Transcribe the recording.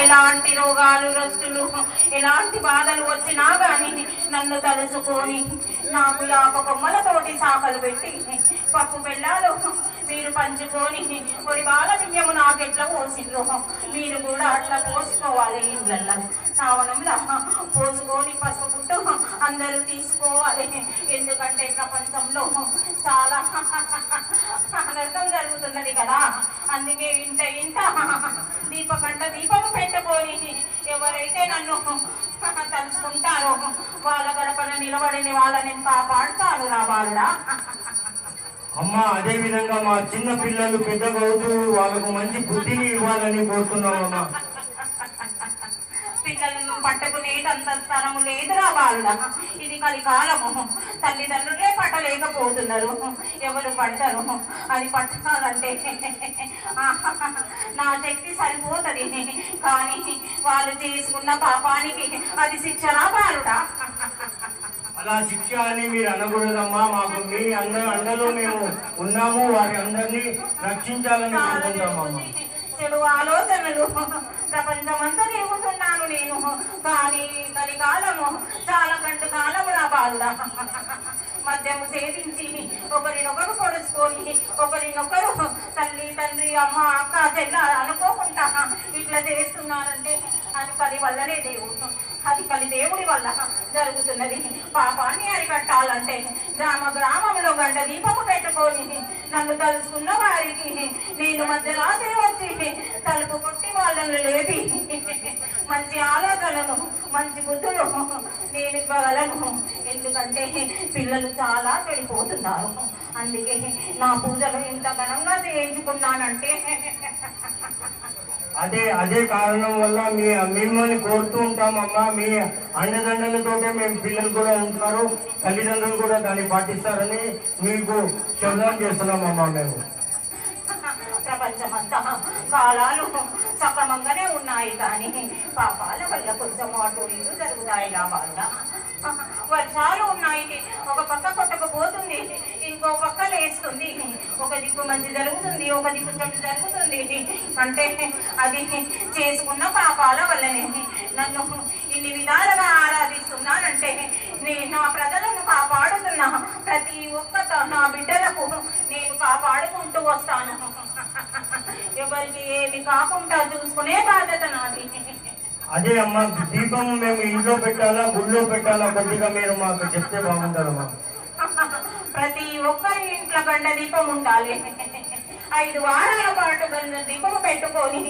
ఎలాంటి రోగాలు రస్తులు ఎలాంటి బాధలు వచ్చినా కానీ నన్ను తలుచుకొని నాకు యాప కొమ్మలతోటి సాకలు పెట్టి పప్పు బెల్లాలు మీరు పంచుకొని పొడి బాల బియ్యము నాకెట్లా పోసిండ్రు మీరు కూడా అట్లా పోసుకోవాలి. ఇళ్ళల్లో శ్రావణంలో పోసుకొని పసుపు పుట్టు అందరూ తీసుకోవాలి. ఎందుకంటే ప్రపంచంలో చాలా అనర్థం జరుగుతున్నది కదా. అందుకే ఇంట ఇంట దీపకంట దీపము పెట్టుకొని ఎవరైతే నన్ను తలుచుకుంటారో వాళ్ళ గడపన నిలబడిన వాళ్ళని కాపాడుతాను రా బాలుడా. అమ్మ, అదే విధంగా మా చిన్న పిల్లలు పెద్దగా అవుతూ వాళ్ళకు మంచి బుద్ధిని ఇవ్వాలని కోరుతున్నామమ్మా. పిల్లలను పట్టుకునేటంత స్థలము లేదురా బాలుడా. ఇది కలికాలము. తల్లిదండ్రులే పట్టలేకపోతున్నారు, ఎవరు పడతారు? అది పట్టాలంటే నా శక్తి సరిపోతుంది, కానీ వాళ్ళు చేసుకున్న పాపానికి అది శిక్షరా బాలుడా? అలా శిక్ష అని మీరు అనకూడదమ్మా. మాకు మీ అండలో మేము ఉన్నాము, వారి అందరినీ రక్షించాలని కోరుకుంటామమ్మా. చెడు ఆలోచనలు ప్రపంచమంతా తిరుగుతున్నాను నేను, కానీ కలికాలము చాలా గంటు కాలము నా బాలుడా. మద్యము సేవించి ఒకరినొకరు పొడుచుకొని ఒకరినొకరు తల్లి తండ్రి అమ్మ అక్క చెల్ల అనుకోకుండా ఇట్లా చేస్తున్నారంటే అది కలి వల్లనే దేవుడు, అది కలి దేవుడి వల్ల జరుగుతున్నది. పాపాన్ని అరికట్టాలంటే గ్రామంలో గంట దీపము పెట్టుకొని నన్ను తలుసుకున్న వారికి నేను మధ్యరాత్రి వచ్చి తలుపు కొట్టి వాళ్ళను లేపి మంచి ఆలోచనలు మంచి బుద్ధులు నేను ఇవ్వగలను. ఎందుకంటే పిల్లలు చాలా చెడిపోతున్నారు. అందుకే నా పూజలు ఇంత ఘనంగా చేయించుకున్నానంటే అదే కారణం వల్ల మిమ్మల్ని కోరుతూ ఉంటామమ్మా. మీ అండదండలతోటే మేము పిల్లలు కూడా ఉంటారు, తల్లిదండ్రులు కూడా దాన్ని పాటిస్తారని మీకు శబ్దం చేస్తున్నామమ్మా. మేము ప్రపంచమంతా కాలాలు సక్రమంగానే ఉన్నాయి, కానీ పాపాల వల్ల కొంచెం అటు ఇటు జరుగుతాయి లాభాలుగా. వర్షాలు ఉన్నాయి, ఒక పక్క కొట్టకపోతుంది, ఇంకో పక్క లేస్తుంది. ఒక దిక్కు మంచి జరుగుతుంది, ఒక దిక్కు చెడు జరుగుతుంది. అంటే అది చేసుకున్న పాపాల వల్లనే. నన్ను ఇన్ని విధాలుగా ఆరాధిస్తున్నానంటే నా ప్రజలను కాపాడుతున్నా, ప్రతి ఒక్క నా బిడ్డలకు నేను కాపాడుకుంటూ వస్తాను. ఎవరికి ఏమి కాకుండా చూసుకునే బాధ్యత నాది. అదే అమ్మా, దీపం మేము ఇంట్లో పెట్టాలా గుళ్ళో పెట్టాలా కొద్దిగా మీరు మాకు చెప్తే బాగుంటారమ్మా. ప్రతి ఒక్కరి ఇంట్లో గంట దీపం ఉండాలి. 5 వారాల పాటు గంట దీపం పెట్టుకొని